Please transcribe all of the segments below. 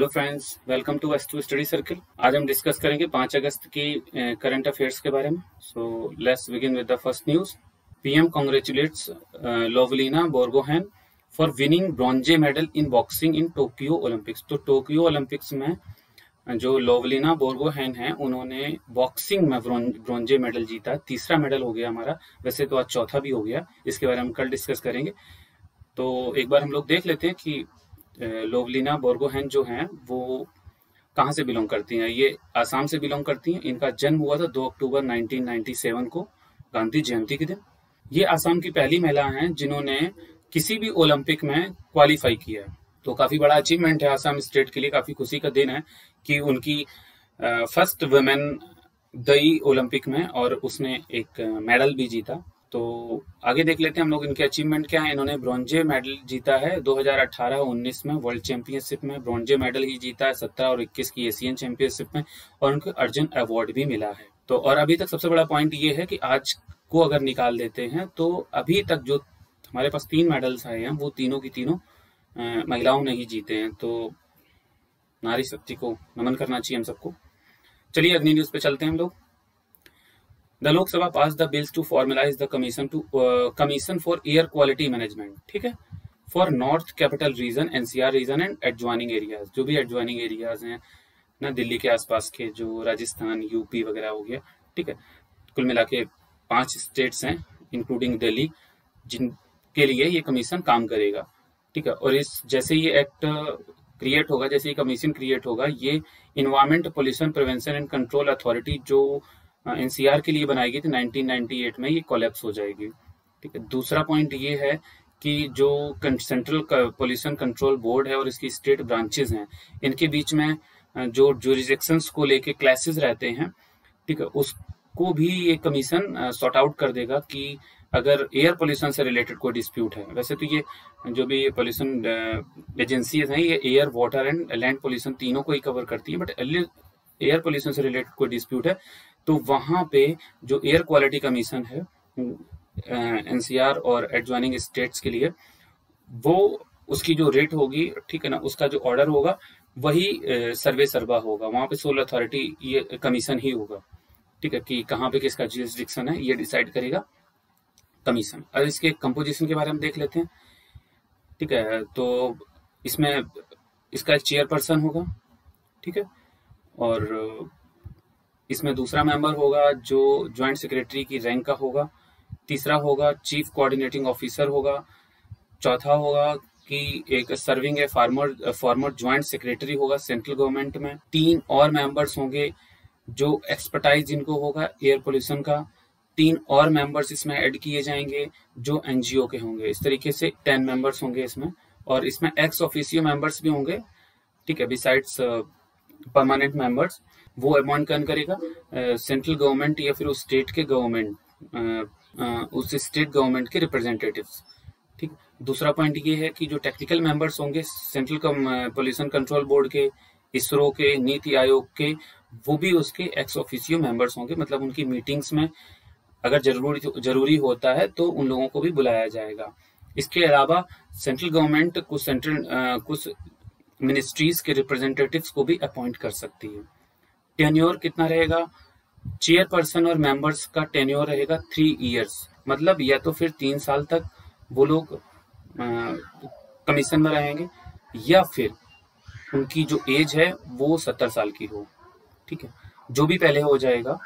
Hello friends, welcome to S2 study circle. आज हम discuss करेंगे 5 अगस्त की करंट अफेयर्स के बारे में। So let's begin with the first news. PM congratulates Lovlina Borgohain for winning bronze medal in boxing in Tokyo Olympics. तो Tokyo Olympics में जो लोवलिना बोर्गोहेन है, उन्होंने बॉक्सिंग में ब्रॉन्जे मेडल जीता। तीसरा मेडल हो गया हमारा, वैसे तो आज चौथा भी हो गया। इसके बारे में हम कल डिस्कस करेंगे। तो एक बार हम लोग देख लेते हैं कि लोवलिना बोर्गोहेन जो हैं वो कहाँ से बिलोंग करती हैं। ये आसाम से बिलोंग करती हैं। इनका जन्म हुआ था 2 अक्टूबर 1997 को, गांधी जयंती के दिन। ये आसाम की पहली महिला हैं जिन्होंने किसी भी ओलंपिक में क्वालिफाई किया है। तो काफी बड़ा अचीवमेंट है आसाम स्टेट के लिए। काफी खुशी का दिन है कि उनकी फर्स्ट वुमेन गई ओलंपिक में और उसने एक मेडल भी जीता। तो आगे देख लेते हैं हम लोग इनके अचीवमेंट क्या है। इन्होंने ब्रॉन्जे मेडल जीता है 2018-19 में वर्ल्ड चैंपियनशिप में ब्रॉन्जे मेडल ही जीता है। 17 और 21 की एशियन चैंपियनशिप में, और उनको अर्जुन अवार्ड भी मिला है। तो और अभी तक सबसे बड़ा पॉइंट ये है कि आज को अगर निकाल देते हैं तो अभी तक जो हमारे पास 3 मेडल्स आए हैं वो तीनों की तीनों महिलाओं ने ही जीते हैं। तो नारी शक्ति को नमन करना चाहिए हम सबको। चलिए अगली न्यूज पे चलते हैं हम लोग। The Lok Sabha passed the bills to formalize the commission for air quality management, ठीक है, for North Capital Region, NCR region and adjoining areas। जो भी adjoining areas हैं ना, दिल्ली के आसपास के, जो राजस्थान यूपी वगैरह हो गया, ठीक है, कुल मिला के 5 स्टेट्स हैं इंक्लूडिंग दिल्ली, जिनके लिए ये कमीशन काम करेगा, ठीक है। और इस जैसे ये एक्ट क्रिएट होगा, जैसे ये कमीशन क्रिएट होगा, ये environment pollution prevention and control authority जो एनसीआर के लिए बनाई गई थी 1998 में, ये कोलैप्स हो जाएगी, ठीक है। दूसरा पॉइंट ये है कि जो सेंट्रल पोल्यूशन कंट्रोल बोर्ड है और इसकी स्टेट ब्रांचेस हैं, इनके बीच में जो जुरिसडिक्शंस को लेके क्लैशेस रहते हैं, ठीक है, उसको भी ये कमीशन सॉर्ट आउट कर देगा कि अगर एयर पोल्यूशन से रिलेटेड कोई डिस्प्यूट है। वैसे तो ये जो भी पोल्यूशन एजेंसीज हैं, ये air, water and land pollution तीनों को ही कवर करती है, बट एयर पोल्यूशन से रिलेटेड कोई डिस्प्यूट है तो वहां पे जो एयर क्वालिटी कमीशन है एनसीआर और एडजॉइनिंग स्टेट्स के लिए, वो उसकी जो रेट होगी, ठीक है ना, उसका जो ऑर्डर होगा वही सर्वे सर्वा होगा। वहां पे सोल अथॉरिटी ये कमीशन ही होगा, ठीक है, कि कहाँ पे किसका जुरिसडिक्शन है ये डिसाइड करेगा कमीशन। और इसके कंपोजिशन के बारे में देख लेते हैं, ठीक है। तो इसमें इसका एक चेयरपर्सन होगा, ठीक है, और इसमें दूसरा मेंबर होगा जो ज्वाइंट सेक्रेटरी की रैंक का होगा। तीसरा होगा चीफ कोऑर्डिनेटिंग ऑफिसर होगा। चौथा होगा कि एक सर्विंग ए फॉर्मर ज्वाइंट सेक्रेटरी होगा सेंट्रल गवर्नमेंट में। 3 और मेंबर्स होंगे जो एक्सपर्टाइज जिनको होगा एयर पोल्यूशन का। 3 और मेंबर्स इसमें ऐड किए जाएंगे जो एनजीओ के होंगे। इस तरीके से 10 मेंबर्स होंगे इसमें, और इसमें एक्स ऑफिशियो मेंबर्स भी होंगे, ठीक है, बिसाइड्स परमानेंट मेंबर्स। वो अपॉइंट कौन करेगा? सेंट्रल गवर्नमेंट या फिर उस स्टेट के गवर्नमेंट, उस स्टेट गवर्नमेंट के रिप्रेजेंटेटिव्स, ठीक। दूसरा पॉइंट ये है कि जो टेक्निकल मेंबर्स होंगे सेंट्रल पोल्यूशन कंट्रोल बोर्ड के, इसरो के, नीति आयोग के, वो भी उसके एक्स ऑफिशियो मेंबर्स होंगे। मतलब उनकी मीटिंग्स में अगर जरूरी होता है तो उन लोगों को भी बुलाया जाएगा। इसके अलावा सेंट्रल गवर्नमेंट कुछ मिनिस्ट्रीज के रिप्रेजेंटेटिव्स को भी अपॉइंट कर सकती है। टेन्योर कितना रहेगा? चेयरपर्सन और मेंबर्स का टेन्योर रहेगा 3 इयर्स। मतलब या तो फिर 3 साल तक वो लोग कमीशन में रहेंगे, या फिर उनकी जो एज है वो 70 साल की हो, ठीक है। जो भी पहले हो जाएगा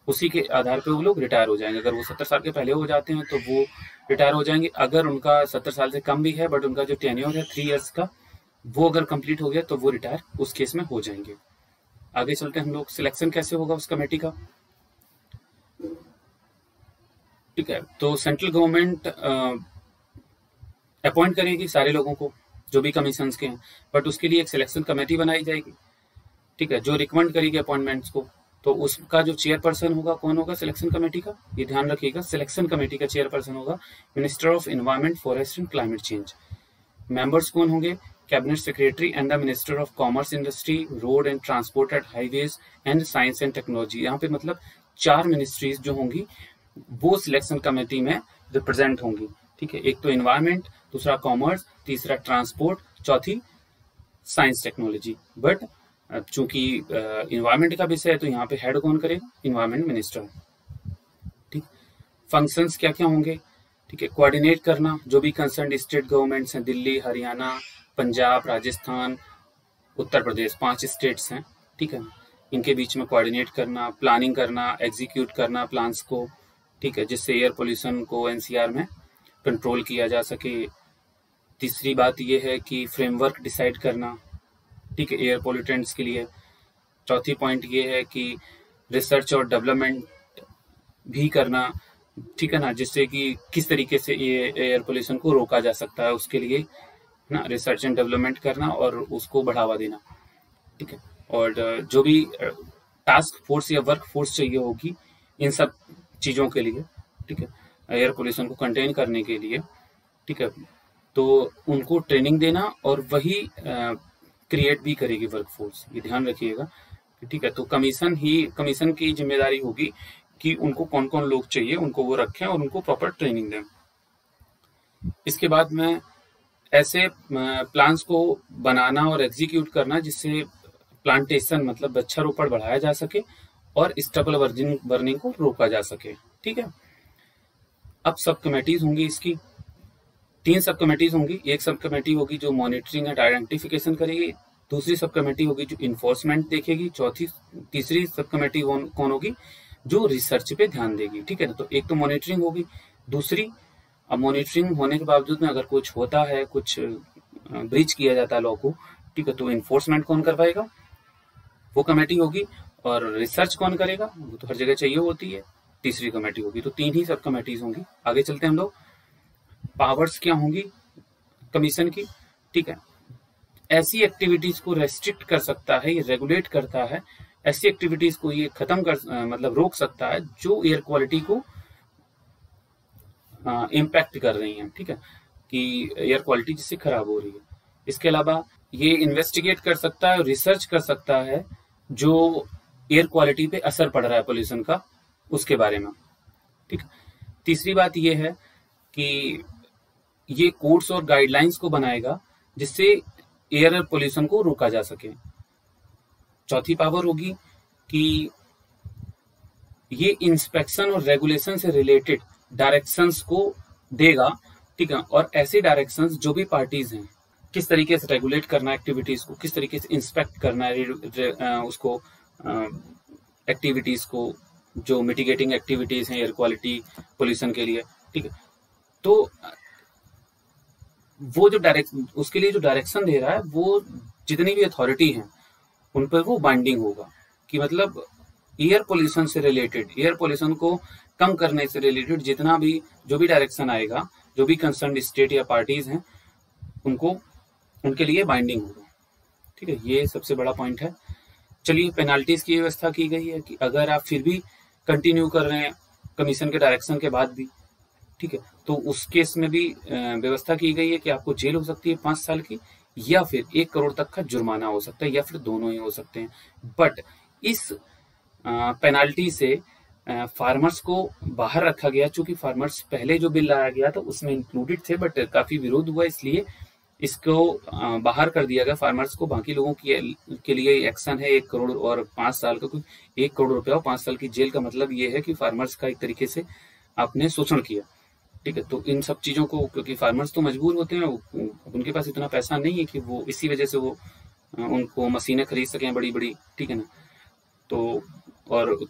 उसी के आधार पे वो लोग रिटायर हो जाएंगे। अगर वो 70 साल के पहले हो जाते हैं तो वो रिटायर हो जाएंगे। अगर उनका 70 साल से कम भी है बट उनका जो टेन्योर है 3 इयर्स का, वो अगर कंप्लीट हो गया तो वो रिटायर उस केस में हो जाएंगे। आगे चलते हैं हम लोग। सिलेक्शन कैसे होगा उस कमेटी का, ठीक है। तो सेंट्रल गवर्नमेंट अपॉइंट करेगी सारे लोगों को जो भी कमीशंस के हैं, बट उसके लिए एक सिलेक्शन कमेटी बनाई जाएगी, ठीक है, जो रिकमेंड करेगी अपॉइंटमेंट्स को। तो उसका जो चेयरपर्सन होगा, कौन होगा सिलेक्शन कमेटी का? ये ध्यान रखिएगा, सिलेक्शन कमेटी का चेयरपर्सन होगा minister of environment, forest and climate change. Members कौन होंगे? Cabinet secretary and the minister of commerce, industry, road and transport and highways and science and technology. यहाँ पे मतलब 4 मिनिस्ट्रीज जो होंगी वो सिलेक्शन कमेटी में रिप्रेजेंट होंगी, ठीक है। एक तो एनवायरमेंट, दूसरा कॉमर्स, तीसरा ट्रांसपोर्ट, चौथी साइंस टेक्नोलॉजी। बट चूंकि इन्वायरमेंट का विषय है तो यहाँ पे हेड कौन करेगा, इन्वायरमेंट मिनिस्टर। ठीक, फंक्शंस क्या क्या होंगे, ठीक है, कोऑर्डिनेट करना जो भी कंसर्न स्टेट गवर्नमेंट्स हैं, दिल्ली, हरियाणा, पंजाब, राजस्थान, उत्तर प्रदेश, 5 स्टेट्स हैं, ठीक है, इनके बीच में कोऑर्डिनेट करना, प्लानिंग करना, एग्जीक्यूट करना प्लान्स को, ठीक है, जिससे एयर पोल्यूशन को एनसीआर में कंट्रोल किया जा सके। तीसरी बात यह है कि फ्रेमवर्क डिसाइड करना, ठीक है, एयर पोल्यूटेंट्स के लिए। चौथी पॉइंट ये है कि रिसर्च और डेवलपमेंट भी करना, ठीक है ना, जिससे कि किस तरीके से ये एयर पोल्यूशन को रोका जा सकता है, उसके लिए ना रिसर्च एंड डेवलपमेंट करना और उसको बढ़ावा देना, ठीक है। और जो भी टास्क फोर्स या वर्क फोर्स चाहिए होगी इन सब चीजों के लिए, ठीक है, एयर पोल्यूशन को कंटेन करने के लिए, ठीक है, तो उनको ट्रेनिंग देना और वही क्रिएट भी करेगी वर्क फोर्स, ये ध्यान रखिएगा, ठीक है। तो कमीशन की जिम्मेदारी होगी कि उनको कौन कौन लोग चाहिए उनको वो रखें और उनको प्रॉपर ट्रेनिंग दें। इसके बाद में ऐसे प्लान्स को बनाना और एग्जीक्यूट करना जिससे प्लांटेशन मतलब वृक्षारोपण बढ़ाया जा सके और स्टबल बर्निंग को रोका जा सके, ठीक है। अब सब कमेटीज होंगी, इसकी 3 सब कमेटीज होंगी। एक सब कमेटी होगी जो मॉनिटरिंग एंड आइडेंटिफिकेशन करेगी, दूसरी सब कमेटी होगी जो इन्फोर्समेंट देखेगी, तीसरी सब कमेटी कौन होगी जो रिसर्च पे ध्यान देगी, ठीक है ना। तो एक तो मॉनिटरिंग होगी, दूसरी, अब मॉनिटरिंग होने के बावजूद में अगर कुछ होता है, कुछ ब्रीच किया जाता है लॉ को, ठीक है, तो इन्फोर्समेंट कौन करवाएगा, वो कमेटी होगी। और रिसर्च कौन करेगा, वो तो हर जगह चाहिए होती है, तीसरी कमेटी होगी। तो 3 ही सब कमेटीज होंगी। आगे चलते हैं हम लोग। पावर्स क्या होंगी कमीशन की, ठीक है, ऐसी एक्टिविटीज को रेस्ट्रिक्ट कर सकता है, ये रेगुलेट करता है, ऐसी एक्टिविटीज को ये खत्म कर मतलब रोक सकता है जो एयर क्वालिटी को इम्पैक्ट कर रही हैं, ठीक है, कि एयर क्वालिटी जिससे खराब हो रही है। इसके अलावा ये इन्वेस्टिगेट कर सकता है, रिसर्च कर सकता है जो एयर क्वालिटी पे असर पड़ रहा है पोल्यूशन का, उसके बारे में, ठीक। तीसरी बात ये है कि ये कोड्स और गाइडलाइंस को बनाएगा जिससे एयर पोल्यूशन को रोका जा सके। चौथी पावर होगी कि ये इंस्पेक्शन और रेगुलेशन से रिलेटेड डायरेक्शंस को देगा, ठीक है, और ऐसे डायरेक्शंस जो भी पार्टीज हैं, किस तरीके से रेगुलेट करना है एक्टिविटीज को, किस तरीके से इंस्पेक्ट करना है उसको एक्टिविटीज को, जो मिटिगेटिंग एक्टिविटीज हैं एयर क्वालिटी पोल्यूशन के लिए, ठीक है। तो वो जो उसके लिए जो डायरेक्शन दे रहा है वो जितनी भी अथॉरिटी हैं उन पर वो बाइंडिंग होगा कि मतलब एयर पोल्यूशन से रिलेटेड, एयर पोल्यूशन को कम करने से रिलेटेड जितना भी जो भी डायरेक्शन आएगा, जो भी कंसर्न स्टेट या पार्टीज हैं उनको उनके लिए बाइंडिंग होगा, ठीक है। ये सबसे बड़ा पॉइंट है। चलिए, पेनाल्टीज की व्यवस्था की गई है कि अगर आप फिर भी कंटिन्यू कर रहे हैं कमीशन के डायरेक्शन के बाद भी, ठीक है, तो उस केस में भी व्यवस्था की गई है कि आपको जेल हो सकती है 5 साल की, या फिर 1 करोड़ तक का जुर्माना हो सकता है, या फिर दोनों ही हो सकते हैं। बट इस पेनाल्टी से फार्मर्स को बाहर रखा गया, चूंकि फार्मर्स पहले जो बिल लाया गया था उसमें इंक्लूडेड थे, बट काफी विरोध हुआ, इसलिए इसको बाहर कर दिया गया फार्मर्स को। बाकी लोगों के लिए एक्शन है 1 करोड़ और 5 साल का, 1 करोड़ रुपया और 5 साल की जेल का मतलब ये है कि फार्मर्स का एक तरीके से आपने शोषण किया, ठीक है। तो इन सब चीजों को, क्योंकि फार्मर्स तो मजबूर होते हैं, उनके पास इतना पैसा नहीं है कि वो इसी वजह से वो उनको मशीनें खरीद सकें बड़ी बड़ी, ठीक है ना, तो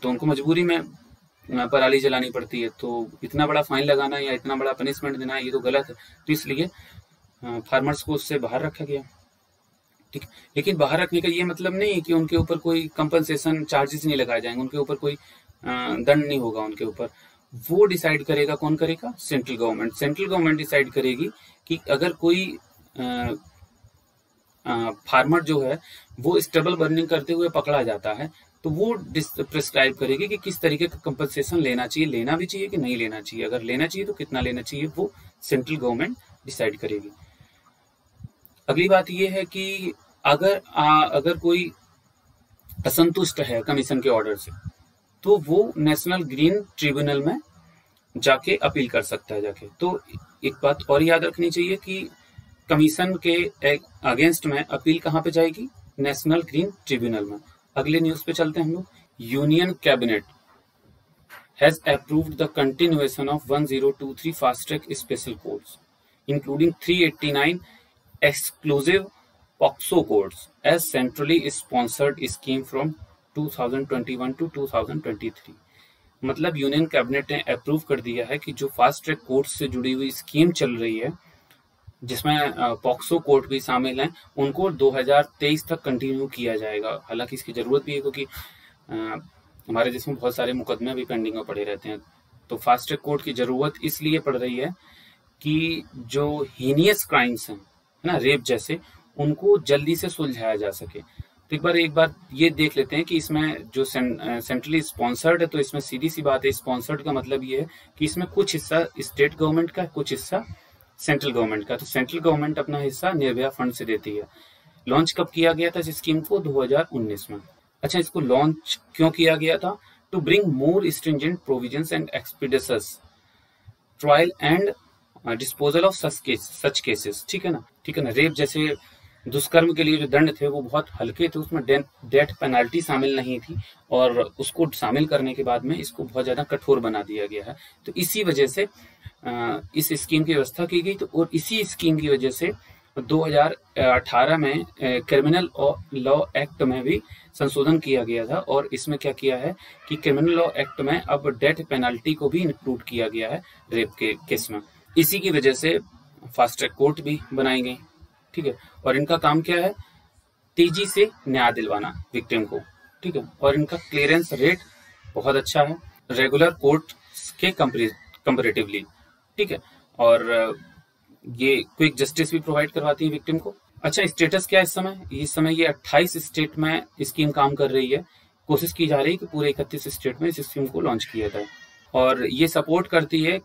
उनको मजबूरी में पराली जलानी पड़ती है। तो इतना बड़ा फाइन लगाना या इतना बड़ा पनिशमेंट देना ये तो गलत है, तो इसलिए फार्मर्स को उससे बाहर रखा गया, ठीक। लेकिन बाहर रखने का ये मतलब नहीं है कि उनके ऊपर कोई कंपनसेशन चार्जेस नहीं लगाए जाएंगे, उनके ऊपर कोई दंड नहीं होगा उनके ऊपर। वो डिसाइड करेगा, कौन करेगा, central government. Central government decide करेगी कि अगर कोई फार्मर जो है वो स्टेबल बर्निंग करते हुए पकड़ा जाता है तो वो प्रिस्क्राइब करेगी कि किस तरीके का कंपनसेशन लेना चाहिए, लेना भी चाहिए कि नहीं लेना चाहिए, अगर लेना चाहिए तो कितना लेना चाहिए, वो सेंट्रल गवर्नमेंट डिसाइड करेगी। अगली बात ये है कि अगर कोई असंतुष्ट है कमीशन के ऑर्डर से तो वो नेशनल ग्रीन ट्रिब्यूनल में जाके अपील कर सकता है जाके। तो एक बात और याद रखनी चाहिए कि कमीशन के अगेंस्ट में अपील कहाँ पे जाएगी? नेशनल ग्रीन ट्रिब्यूनल में। अगले न्यूज पे चलते हैं हम लोग। Union cabinet has approved the continuation of 1023 fast track special courts including 389 exclusive POCSO courts as centrally sponsored scheme from 2021 to 2023। मतलब यूनियन कैबिनेट ने अप्रूव कर दिया है कि जो फास्ट ट्रैक कोर्ट से जुड़ी हुई स्कीम चल रही है, जिसमें पॉक्सो कोर्ट भी शामिल हैं, उनको 2023 तक कंटिन्यू किया जाएगा। हालांकि इसकी जरूरत भी है, क्योंकि हमारे देश में बहुत सारे मुकदमे भी पेंडिंग में पड़े रहते हैं। तो फास्ट ट्रैक कोर्ट की जरूरत इसलिए पड़ रही है कि जो हीनियस क्राइम्स हैं, है ना, रेप जैसे, उनको जल्दी से सुलझाया जा सके। तो एक बार ये देख लेते हैं कि इसमें जो सेंट्रली स्पॉन्सर्ड है, तो इसमें सीधी सी बात है, स्पॉन्सर्ड का मतलब ये है कि इसमें कुछ हिस्सा स्टेट गवर्नमेंट का, कुछ हिस्सा सेंट्रल गवर्नमेंट का। तो सेंट्रल गवर्नमेंट अपना हिस्सा निर्भया फंड से देती है। लॉन्च कब किया गया था इस स्कीम को? 2019 में। अच्छा, इसको लॉन्च क्यों किया गया था? To bring more stringent provisions and expeditious trial and disposal of such cases. ठीक है ना। रेप जैसे दुष्कर्म के लिए जो दंड थे वो बहुत हल्के थे, उसमें डेथ पेनल्टी शामिल नहीं थी, और उसको शामिल करने के बाद में इसको बहुत ज्यादा कठोर बना दिया गया है। तो इसी वजह से इस स्कीम की व्यवस्था की गई। तो और इसी स्कीम की वजह से 2018 में क्रिमिनल लॉ एक्ट में भी संशोधन किया गया था, और इसमें क्या किया है कि क्रिमिनल लॉ एक्ट में अब डेथ पेनल्टी को भी इंक्लूड किया गया है रेप के केस में। इसी की वजह से फास्ट ट्रैक कोर्ट भी बनाई गई। ठीक है, और इनका काम क्या है? तेजी से न्याय दिलवाना विक्टिम को। ठीक है, और इनका क्लियरेंस रेट बहुत अच्छा है रेगुलर कोर्ट के कंपेरेटिवली। ठीक है, और ये क्विक जस्टिस भी प्रोवाइड करवाती है विक्टिम को। अच्छा, स्टेटस क्या है इस समय? ये 28 स्टेट में स्कीम काम कर रही है। कोशिश की जा रही है कि पूरे 31 स्टेट में इस स्कीम को लॉन्च किया जाए, और ये सपोर्ट करती है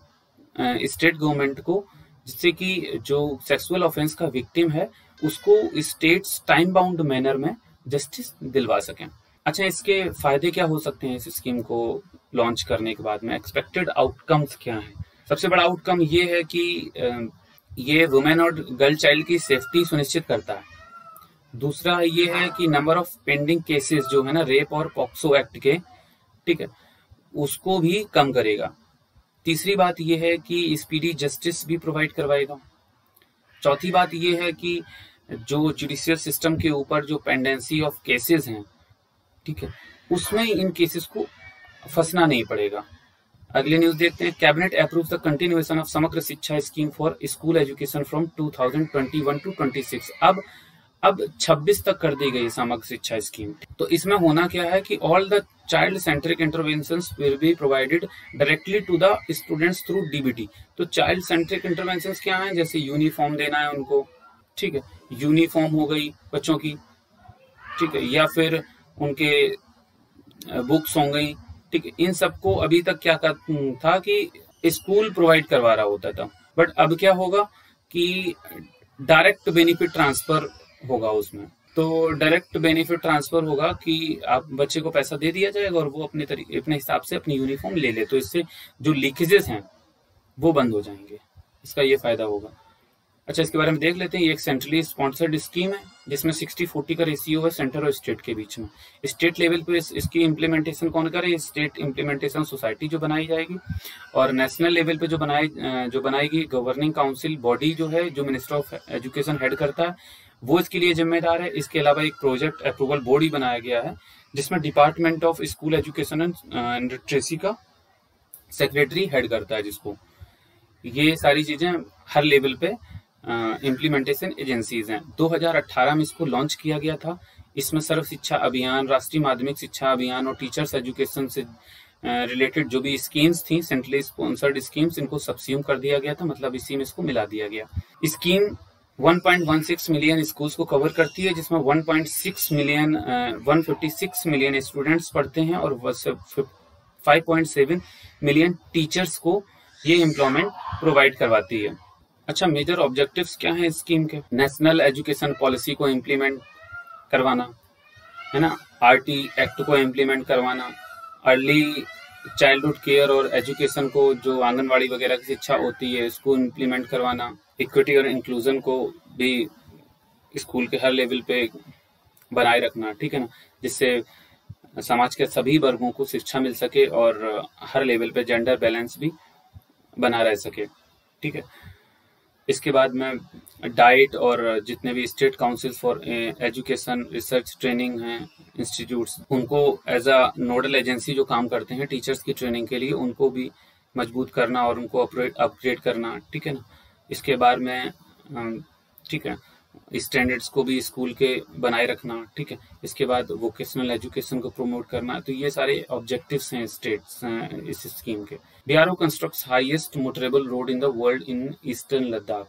स्टेट गवर्नमेंट को, जिससे कि जो सेक्सुअल ऑफेंस का विक्टिम है उसको स्टेट्स टाइम बाउंड मैनर में जस्टिस दिलवा सकें। अच्छा, इसके फायदे क्या हो सकते हैं इस स्कीम को लॉन्च करने के बाद में? एक्सपेक्टेड आउटकम्स क्या हैं? सबसे बड़ा आउटकम ये है कि ये वुमेन और गर्ल चाइल्ड की सेफ्टी सुनिश्चित करता है। दूसरा ये है कि नंबर ऑफ पेंडिंग केसेस जो है ना रेप और पॉक्सो एक्ट के, ठीक है, उसको भी कम करेगा। तीसरी बात यह है कि स्पीडी जस्टिस भी प्रोवाइड करवाएगा। चौथी बात यह है कि जो जुडिशियल सिस्टम के ऊपर जो पेंडेंसी ऑफ केसेस हैं, ठीक है, उसमें इन केसेस को फंसना नहीं पड़ेगा। अगले न्यूज देखते हैं। Cabinet approves the continuation of Samagra Shiksha scheme for school education from 2021 to 26। अब 26 तक कर दी गई समग्र शिक्षा स्कीम। तो इसमें होना क्या है कि all the child centric interventions will be provided directly to the students through DBT. तो चाइल्ड सेंट्रिक इंटरवेंशंस क्या है? जैसे यूनिफॉर्म देना है उनको, ठीक है, यूनिफॉर्म हो गई बच्चों की, ठीक है, या फिर उनके बुक्स हो गई, ठीक है। इन सबको अभी तक क्या था कि स्कूल प्रोवाइड करवा रहा होता था, बट अब क्या होगा कि डायरेक्ट बेनिफिट ट्रांसफर होगा उसमें। तो डायरेक्ट बेनिफिट ट्रांसफर होगा कि आप बच्चे को पैसा दे दिया जाएगा और वो अपने हिसाब से अपनी यूनिफॉर्म ले ले। तो इससे जो लीकेजेस हैं वो बंद हो जाएंगे, इसका ये फायदा होगा। अच्छा, इसके बारे में देख लेते हैं। ये एक सेंट्रली स्पॉन्सर्ड स्कीम है जिसमें 60-40 का रेशियो है सेंटर और स्टेट के बीच में। स्टेट लेवल पे इसकी इम्प्लीमेंटेशन कौन करे? स्टेट इम्प्लीमेंटेशन सोसाइटी जो बनाई जाएगी, और नेशनल लेवल पे जो बनाएगी गवर्निंग काउंसिल बॉडी जो है, जो मिनिस्टर ऑफ एजुकेशन हेड करता है, वो इसके लिए जिम्मेदार है। इसके अलावा एक प्रोजेक्ट अप्रूवल बोर्ड ही बनाया गया है जिसमें department of school education and literacy का सेक्रेटरी हेड करता है, जिसको ये सारी चीजें हर लेवल पे इम्प्लीमेंटेशन एजेंसीज हैं। 2018 में इसको लॉन्च किया गया था। इसमें सर्व शिक्षा अभियान, राष्ट्रीय माध्यमिक शिक्षा अभियान और टीचर्स एजुकेशन से रिलेटेड जो भी स्कीम्स थी, सेंट्रली स्पॉन्सर्ड स्कीम्स, इनको सबस्यूम कर दिया गया था, मतलब इसी में इसको मिला दिया गया। स्कीम 1.16 मिलियन स्कूल्स को कवर करती है, जिसमें 156 मिलियन स्टूडेंट्स पढ़ते हैं और 5.7 मिलियन टीचर्स को ये एम्प्लॉयमेंट प्रोवाइड करवाती है। अच्छा, मेजर ऑब्जेक्टिव्स क्या हैं स्कीम के? नेशनल एजुकेशन पॉलिसी को इम्प्लीमेंट करवाना, है ना, आरटी एक्ट को इम्प्लीमेंट करवाना, अर्ली चाइल्डहुड केयर और एजुकेशन को, जो आंगनवाड़ी वगैरह की शिक्षा होती है, इसको इम्प्लीमेंट करवाना, इक्विटी और इंक्लूजन को भी स्कूल के हर लेवल पे बनाए रखना, ठीक है ना, जिससे समाज के सभी वर्गों को शिक्षा मिल सके और हर लेवल पे जेंडर बैलेंस भी बना रह सके, ठीक है। इसके बाद में डाइट और जितने भी state council for education research training हैं इंस्टीट्यूट्स, उनको एज अ नोडल एजेंसी जो काम करते हैं टीचर्स की ट्रेनिंग के लिए, उनको भी मजबूत करना और उनको अपग्रेड करना, ठीक है ना। इसके बाद में ठीक है, स्टैंडर्ड्स को भी स्कूल के बनाए रखना, ठीक है। इसके बाद वोकेशनल एजुकेशन को प्रमोट करना। तो ये सारे ऑब्जेक्टिव्स हैं स्टेट्स इस स्कीम के। BRO constructs highest motorable road in the world in eastern Ladakh,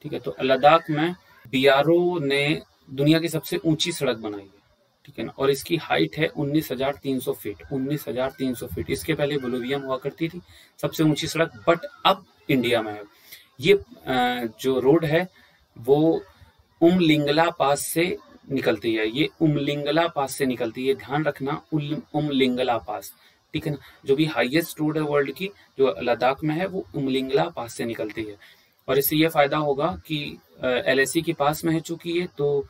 ठीक है। तो लद्दाख में बीआरओ ने दुनिया की सबसे ऊंची सड़क बनाई है, ठीक है ना, और इसकी हाइट है 19,300 फीट। 19,300 फीट। इसके पहले बोलिविया में हुआ करती थी सबसे ऊंची सड़क, बट अब इंडिया में है। ये जो रोड है वो उमलिंगला पास से निकलती है। ये उमलिंगला पास से निकलती है, ध्यान रखना, उमलिंगला पास, ठीक है ना। जो भी हाईएस्ट रोड है वर्ल्ड की जो लद्दाख में है वो उमलिंगला पास से निकलती है। और इससे ये फायदा होगा कि एलएसी के पास में है चूंकि ये, तो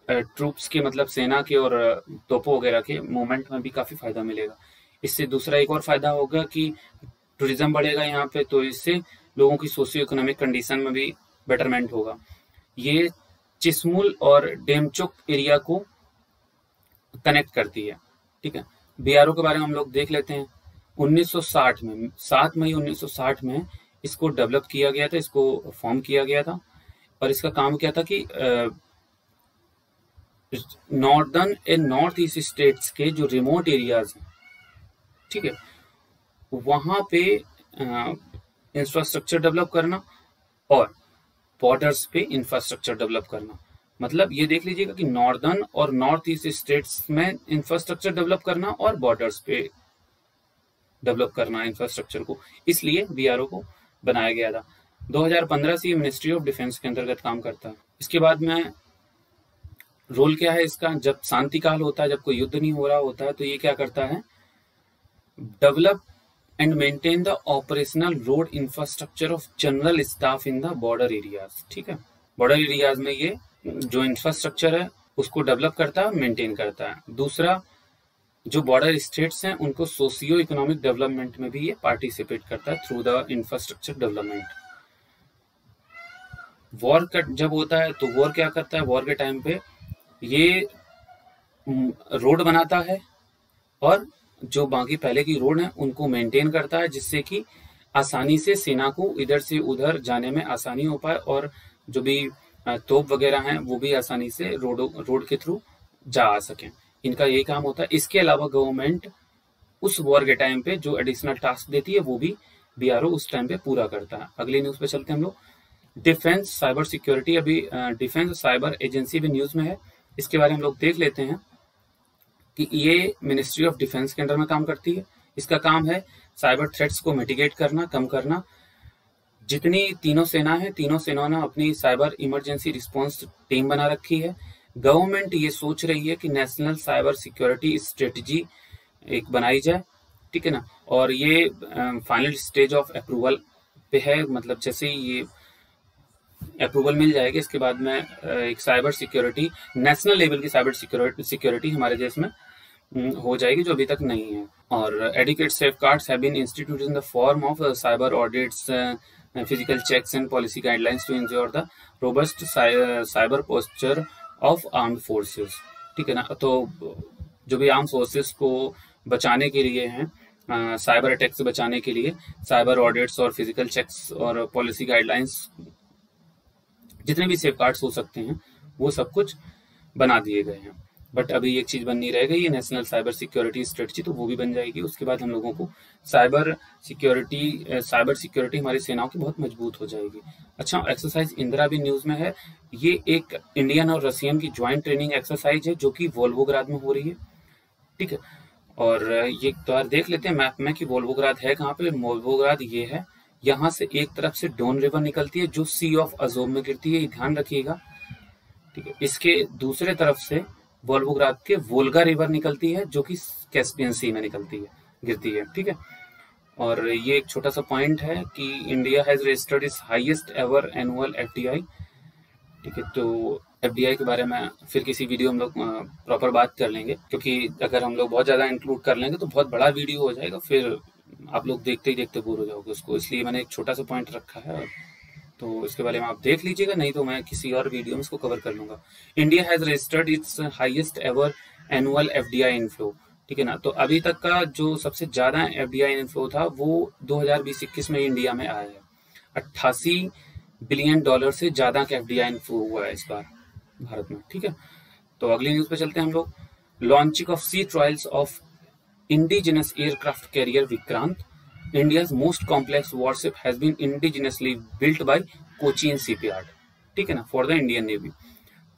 ट्रूप्स के मतलब सेना के और तोपों वगैरह के मूवमेंट में भी काफी फायदा मिलेगा। इससे दूसरा एक और फायदा होगा कि टूरिज्म बढ़ेगा यहाँ पे, तो इससे लोगों की सोशियो इकोनॉमिक कंडीशन में भी बेटरमेंट होगा। ये चिस्मुल और डेमचोक एरिया को कनेक्ट करती है, ठीक है। बीआरओ के बारे में हम लोग देख लेते हैं। 1960 में 7 मई 1960 में इसको डेवलप किया गया था, इसको फॉर्म किया गया था। और इसका काम क्या था कि northern and north east states के जो रिमोट एरियाज हैं, ठीक है, वहां पे इंफ्रास्ट्रक्चर डेवलप करना और बॉर्डर्स पे इंफ्रास्ट्रक्चर डेवलप करना। मतलब ये देख लीजिएगा कि नॉर्दर्न और नॉर्थ ईस्ट स्टेट्स में इंफ्रास्ट्रक्चर डेवलप करना और बॉर्डर्स पे डेवलप करना इंफ्रास्ट्रक्चर को, इसलिए बीआरओ को बनाया गया था। 2015 से मिनिस्ट्री ऑफ डिफेंस के अंतर्गत काम करता है। इसके बाद में रोल क्या है इसका, जब शांति काल होता है, जब कोई युद्ध नहीं हो रहा होता है, तो ये क्या करता है, develop and maintain the operational road infrastructure of general staff in the border areas, ठीक है। बॉर्डर एरियाज में ये जो इंफ्रास्ट्रक्चर है उसको डेवलप करता है, मेंटेन करता है। दूसरा, जो बॉर्डर स्टेट्स हैं उनको सोशियो इकोनॉमिक डेवलपमेंट में भी ये पार्टिसिपेट करता है through the infrastructure development. War जब होता है तो वॉर क्या करता है, वॉर के टाइम पे ये रोड बनाता है और जो बाकी पहले की रोड है उनको मेंटेन करता है, जिससे कि आसानी से सेना को इधर से उधर जाने में आसानी हो पाए और जो भी तोप वगैरह हैं वो भी आसानी से रोड के थ्रू जा आ सकें। इनका यही काम होता है। इसके अलावा गवर्नमेंट उस वॉर के टाइम पे जो एडिशनल टास्क देती है वो भी बीआरओ उस टाइम पे पूरा करता है। अगली न्यूज पे चलते हैं हम लोग। डिफेंस साइबर सिक्योरिटी, अभी डिफेंस साइबर एजेंसी भी न्यूज में है, इसके बारे में हम लोग देख लेते हैं कि ये मिनिस्ट्री ऑफ डिफेंस के अंडर में काम करती है। इसका काम है साइबर थ्रेट्स को मिटिगेट करना, कम करना। जितनी तीनों सेना है, तीनों सेनाओं ने अपनी साइबर इमरजेंसी रिस्पांस टीम बना रखी है। गवर्नमेंट ये सोच रही है कि नेशनल साइबर सिक्योरिटी स्ट्रेटजी एक बनाई जाए, ठीक है ना, और ये फाइनल स्टेज ऑफ अप्रूवल पे है। मतलब जैसे ही ये अप्रूवल मिल जाएगी इसके बाद में एक साइबर सिक्योरिटी, नेशनल लेवल की साइबर सिक्योरिटी हमारे देश में हो जाएगी, जो अभी तक नहीं है। और adequate safeguards have been instituted in the form of cyber audits, physical checks and policy guidelines to ensure the robust cyber posture of armed forces, ठीक है ना। तो जो भी आर्म फोर्सेस को बचाने के लिए हैं, साइबर अटैक से बचाने के लिए साइबर ऑडिट्स और फिजिकल चेक्स और पॉलिसी गाइडलाइंस, जितने भी सेफगार्ड्स हो सकते हैं वो सब कुछ बना दिए गए हैं। बट अभी एक चीज बननी रह गई है, नेशनल साइबर सिक्योरिटी स्ट्रेटजी, तो वो भी बन जाएगी। उसके बाद हम लोगों को साइबर सिक्योरिटी हमारी सेनाओं की बहुत मजबूत हो जाएगी। अच्छा, एक्सरसाइज इंदिरा भी न्यूज में है। ये एक इंडियन और रशियन की ज्वाइंट ट्रेनिंग एक्सरसाइज है जो कि वोल्गोग्राद में हो रही है, ठीक है। और ये तो देख लेते हैं मैप में कि वोल्गोग्राद है कहाँ पे। वोल्गोग्राद ये है, यहाँ से एक तरफ से डोन रिवर निकलती है जो सी ऑफ अजोव में गिरती है, ध्यान रखिएगा, ठीक है। इसके दूसरे तरफ से वोल्गोग्राद के वोल्गा रिवर निकलती है जो कि कैस्पियन सी में गिरती है, ठीक है। और ये एक छोटा सा पॉइंट है कि India has registered it's highest ever annual FDI ठीक है, तो एफडीआई के बारे में फिर किसी वीडियो हम लोग प्रॉपर बात कर लेंगे, क्योंकि अगर हम लोग बहुत ज़्यादा इंक्लूड कर लेंगे तो बहुत बड़ा वीडियो हो जाएगा, फिर आप लोग देखते ही देखते बोर हो जाओगे उसको। इसलिए मैंने एक छोटा सा पॉइंट रखा है, तो इसके बारे में आप देख लीजिएगा, नहीं तो मैं किसी और वीडियो में इसको कवर कर लूंगा। India has registered it's highest ever annual FDI inflow. ठीक है ना, तो अभी तक का जो सबसे ज्यादा एफडीआई इनफ्लो था वो 2020-21 में इंडिया में आया है। 88 बिलियन डॉलर से ज्यादा का एफडीआई इनफ्लो हुआ है इस बार भारत में। ठीक है, तो अगली न्यूज पे चलते हैं हम लोग। Launching of sea trials of indigenous aircraft carrier Vikrant, India's most complex warship has been indigenously built by Cochin Shipyard। ठीक है ना, फॉर द इंडियन नेवी।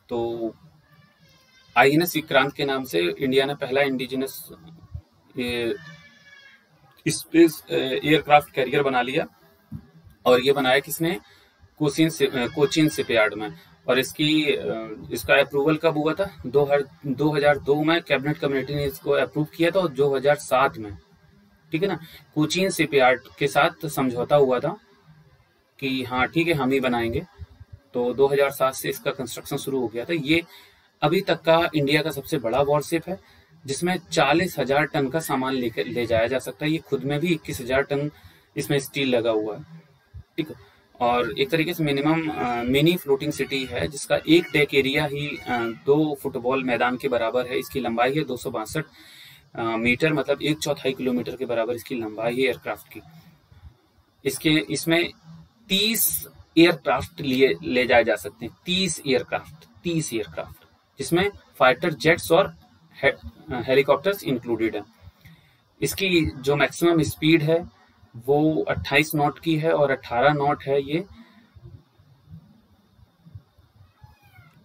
तो INS विक्रांत के नाम से इंडिया ने पहला इंडिजिनस स्पेस एयरक्राफ्ट कैरियर बना लिया, और ये बनाया किसने? कोचिन शिपयार्ड में। और इसका अप्रूवल कब हुआ था? 2002 में कैबिनेट कमेटी ने इसको अप्रूव किया था, और 2007 में, ठीक है ना, कोचीन शिपयार्ड के साथ समझौता हुआ था कि हाँ ठीक है हम ही बनाएंगे। तो 2007 से इसका कंस्ट्रक्शन शुरू हो गया था। ये अभी तक का इंडिया का सबसे बड़ा वॉरशिप है, जिसमें 40,000 टन का सामान ले जाया जा सकता है। ये खुद में भी 21,000 टन इसमें स्टील लगा हुआ है। ठीक है, और एक तरीके से मिनी फ्लोटिंग सिटी है, जिसका एक डेक एरिया ही 2 फुटबॉल मैदान के बराबर है। इसकी लंबाई है 262 मीटर, मतलब 1/4 किलोमीटर के बराबर इसकी लंबाई है एयरक्राफ्ट की। इसमें 30 एयरक्राफ्ट ले जाए जा सकते हैं। 30 एयरक्राफ्ट, जिसमें फाइटर जेट्स और हेलीकॉप्टर्स इंक्लूडेड है। इसकी जो मैक्सिमम स्पीड है वो 28 नॉट की है, और 18 नॉट है ये।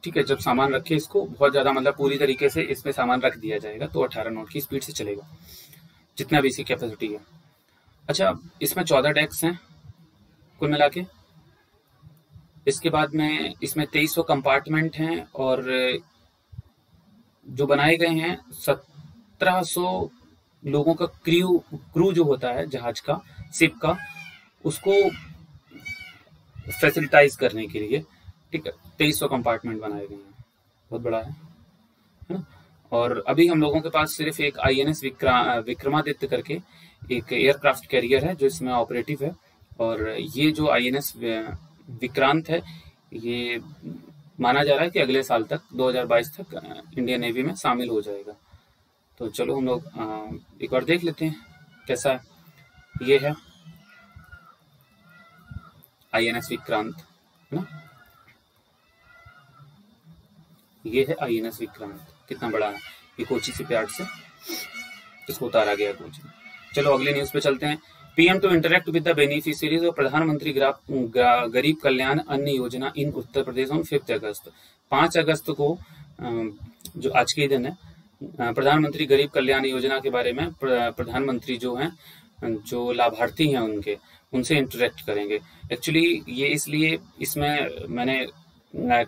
ठीक है, जब सामान रखे इसको बहुत ज्यादा, मतलब पूरी तरीके से इसमें सामान रख दिया जाएगा, तो 18 नॉट की स्पीड से चलेगा, जितना भी इसकी कैपेसिटी है। अच्छा, इसमें 14 डेक्स हैं कुल मिला के। इसके बाद में इसमें 2300 कंपार्टमेंट हैं, और जो बनाए गए हैं 1700 लोगों का क्रू जो होता है जहाज का, शिप का, उसको फैसिलिटाइज करने के लिए। ठीक है, 2300 कंपार्टमेंट बनाए गए हैं, बहुत बड़ा है ना। और अभी हम लोगों के पास सिर्फ एक INS विक्रमादित्य करके एक एयरक्राफ्ट कैरियर है जो इसमें ऑपरेटिव है, और ये जो INS विक्रांत है, ये माना जा रहा है कि अगले साल तक 2022 तक इंडियन नेवी में शामिल हो जाएगा। तो चलो हम लोग एक बार देख लेते हैं कैसा है। ये है INS विक्रांत, है ना, ये है INS विक्रांत, कितना बड़ा है। ये कोची शिपयार्ड से इसको उतारा गया कोची। चलो अगले न्यूज पे चलते हैं। PM to interact with the beneficiaries और प्रधानमंत्री गरीब कल्याण अन्न योजना इन उत्तर प्रदेश ऑन 5 अगस्त। 5 अगस्त को जो आज के दिन है, प्रधानमंत्री गरीब कल्याण योजना के बारे में प्रधानमंत्री जो हैं, जो लाभार्थी हैं उनसे इंटरेक्ट करेंगे। एक्चुअली ये इसलिए इसमें मैंने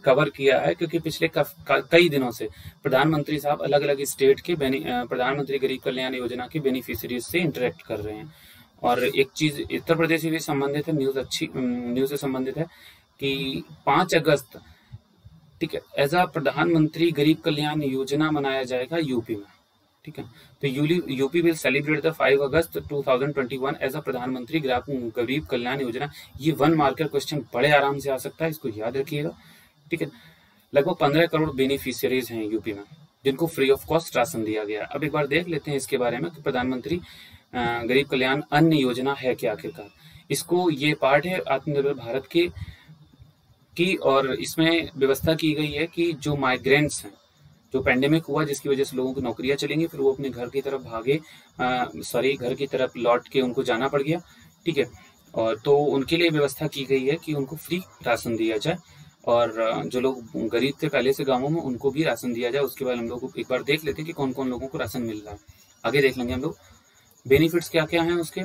कवर किया है क्योंकि पिछले कई दिनों से प्रधानमंत्री साहब अलग अलग स्टेट के प्रधानमंत्री गरीब कल्याण योजना के बेनिफिशियरीज से इंटरेक्ट कर रहे हैं। और एक चीज उत्तर प्रदेश से भी संबंधित है, न्यूज से संबंधित है कि 5 अगस्त, ठीक है, एज अ प्रधानमंत्री गरीब कल्याण योजना मनाया जाएगा यूपी में। ठीक है, तो UP will celebrate the 5 August 2021 as a Pradhan Mantri Garib Kalyan Yojana. ये 1 मार्कर क्वेश्चन बड़े आराम से आ सकता है, इसको याद रखिएगा। ठीक है, लगभग 15 करोड़ बेनिफिशियरीज हैं यूपी में जिनको फ्री ऑफ कॉस्ट राशन दिया गया। अब एक बार देख लेते हैं इसके बारे में कि प्रधानमंत्री गरीब कल्याण अन्न योजना है क्या आखिरकार। इसको ये पार्ट है आत्मनिर्भर भारत की, और इसमें व्यवस्था की गई है कि जो माइग्रेंट्स हैं, जो पेंडेमिक हुआ जिसकी वजह से लोगों की नौकरियां चलेंगी, फिर वो अपने घर की तरफ घर की तरफ लौट के उनको जाना पड़ गया। ठीक है, और तो उनके लिए व्यवस्था की गई है कि उनको फ्री राशन दिया जाए, और जो लोग गरीब थे पहले से गांवों में उनको भी राशन दिया जाए। उसके बाद हम लोग एक बार देख लेते हैं कि कौन कौन लोगों को राशन मिल रहा है। आगे देख लेंगे हम लोग बेनिफिट्स क्या क्या हैं उसके,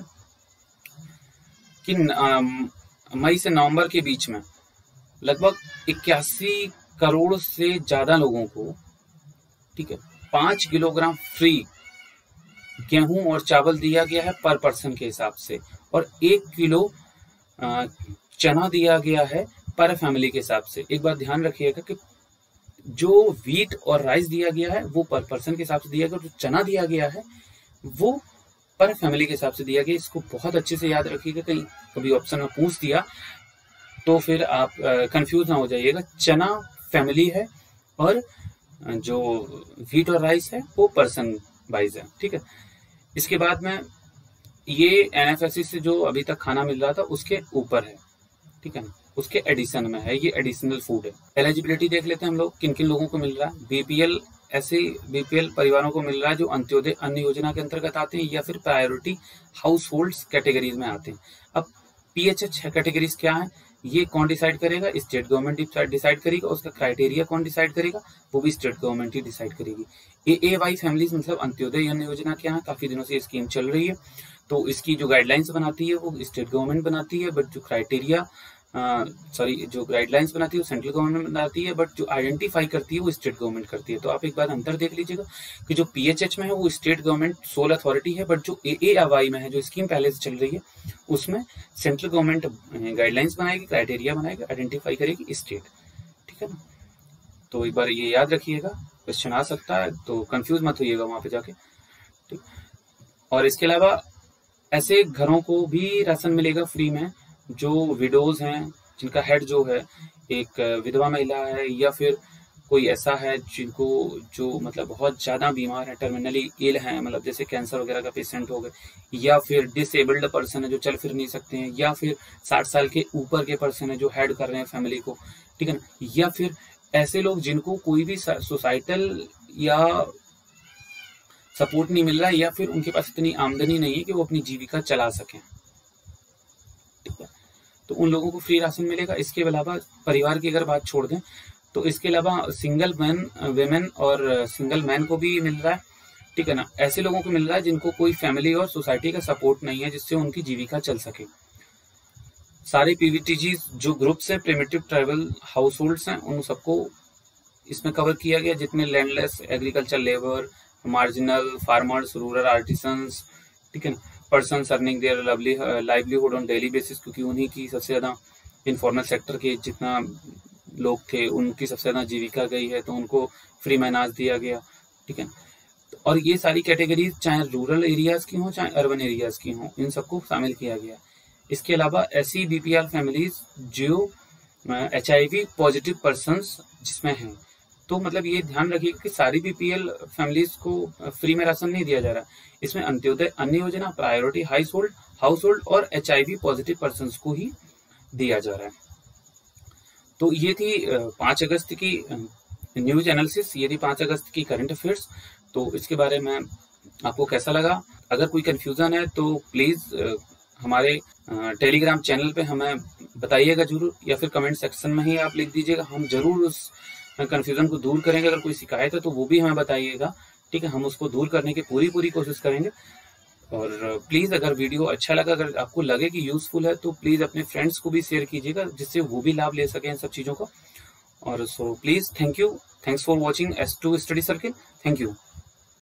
कि मई से नवंबर के बीच में लगभग 81 करोड़ से ज्यादा लोगों को, ठीक है, 5 किलोग्राम फ्री गेहूं और चावल दिया गया है पर पर्सन के हिसाब से, और 1 किलो चना दिया गया है पर फैमिली के हिसाब से। एक बार ध्यान रखिएगा कि जो व्हीट और राइस दिया गया है वो पर पर्सन के हिसाब से दिया गया, जो चना दिया गया है वो पर फैमिली के हिसाब से दिया गया। इसको बहुत अच्छे से याद रखिएगा, कहीं कभी ऑप्शन में पूछ दिया तो फिर आप कंफ्यूज ना हो जाइएगा। चना फैमिली है और जो व्हीट और राइस है वो पर्सन वाइज है, ठीक है। इसके बाद में ये एनएफएससी से जो अभी तक खाना मिल रहा था उसके ऊपर है, ठीक है ना, उसके एडिशन में है, ये एडिशनल फूड है। एलिजिबिलिटी देख लेते हैं हम लोग, किन किन लोगों को मिल रहा है। बीपीएल, ऐसे बीपीएल परिवारों को मिल रहा है जो अंत्योदय अन्न योजना के अंतर्गत आते हैं या फिर प्रायोरिटी हाउस होल्ड्स कैटेगरीज में आते हैं। अब पीएचएच कैटेगरीज क्या है, ये कौन डिसाइड करेगा, स्टेट गवर्नमेंट डिसाइड करेगी। उसका क्राइटेरिया कौन डिसाइड करेगा, वो भी स्टेट गवर्नमेंट ही डिसाइड करेगी। एएवाई फैमिलीज मतलब अंत्योदय अन्न योजना क्या है, काफी दिनों से ये स्कीम चल रही है, तो इसकी जो गाइडलाइंस बनाती है वो स्टेट गवर्नमेंट बनाती है, बट जो क्राइटेरिया जो गाइडलाइंस बनाती है वो सेंट्रल गवर्नमेंट बनाती है, बट जो आइडेंटिफाई करती है वो स्टेट गवर्नमेंट करती है। तो आप एक बार अंतर देख लीजिएगा कि जो पीएचएच में है वो स्टेट गवर्नमेंट सोल अथॉरिटी है, बट जो एएवाई में है, जो स्कीम पहले से चल रही है, उसमें सेंट्रल गवर्नमेंट गाइडलाइंस बनाएगी, क्राइटेरिया बनाएगी, आइडेंटिफाई करेगी स्टेट, ठीक है ना। तो एक बार ये याद रखिएगा, क्वेश्चन आ सकता है तो कंफ्यूज मत होइएगा वहां पे जाके, ठीक। और इसके अलावा ऐसे घरों को भी राशन मिलेगा फ्री में जो विडोज हैं, जिनका हेड जो है एक विधवा महिला है या फिर कोई ऐसा है जिनको जो मतलब बहुत ज्यादा बीमार है, टर्मिनली इल है, मतलब जैसे कैंसर वगैरह का पेशेंट हो गए, या फिर डिसेबल्ड पर्सन है जो चल फिर नहीं सकते हैं, या फिर 60 साल के ऊपर के पर्सन है जो हेड कर रहे हैं फैमिली को, ठीक है ना, या फिर ऐसे लोग जिनको कोई भी सोसाइटल या सपोर्ट नहीं मिल रहा है या फिर उनके पास इतनी आमदनी नहीं है कि वो अपनी जीविका चला सकें, ठीक है, तो उन लोगों को फ्री राशन मिलेगा। इसके अलावा परिवार की अगर बात छोड़ दें तो इसके अलावा सिंगल मैन, वेमेन और सिंगल मैन को भी मिल रहा है, ठीक है ना। ऐसे लोगों को मिल रहा है जिनको कोई फैमिली और सोसाइटी का सपोर्ट नहीं है जिससे उनकी जीविका चल सके। सारे पीवीटीजी जो ग्रुप्स है, प्रिमिटिव ट्राइबल हाउस होल्ड्स हैं, उन सबको इसमें कवर किया गया, जितने landless, agriculture labour, marginal farmers, rural artisans, ठीक है ना, person earning their livelihood on daily basis, क्योंकि उन्हीं की सबसे ज्यादा इनफॉर्मल सेक्टर के जितना लोग थे उनकी सबसे ज्यादा जीविका गई है, तो उनको फ्री में अनाज दिया गया, ठीक है। और ये सारी कैटेगरीज चाहे रूरल एरियाज की हो चाहे अर्बन एरियाज की हो, इन सबको शामिल किया गया। इसके अलावा ऐसी बीपीएल फैमिलीज जो HIV पॉजिटिव पर्संस जिसमें हैं, तो मतलब ये ध्यान रखिए कि सारी बीपीएल फैमिलीज को फ्री में राशन नहीं दिया जा रहा, इसमें अंत्योदय अन्न योजना, प्रायोरिटी हाउस होल्ड और HIV पॉजिटिव पर्संस को ही दिया जा रहा है। तो ये थी 5 अगस्त की न्यूज एनालिसिस, ये थी 5 अगस्त की करंट अफेयर्स। तो इसके बारे में आपको कैसा लगा? अगर कोई कंफ्यूजन है तो प्लीज हमारे टेलीग्राम चैनल पे हमें बताइएगा जरूर, या फिर कमेंट सेक्शन में ही आप लिख दीजिएगा, हम जरूर उस कंफ्यूजन को दूर करेंगे। अगर कोई शिकायत है तो वो भी हमें बताइएगा, ठीक है, हम उसको दूर करने की पूरी कोशिश करेंगे। और प्लीज अगर वीडियो अच्छा लगा, अगर आपको लगे कि यूजफुल है, तो प्लीज अपने फ्रेंड्स को भी शेयर कीजिएगा जिससे वो भी लाभ ले सके इन सब चीजों का। और so please thanks for watching S2 study circle, thank you.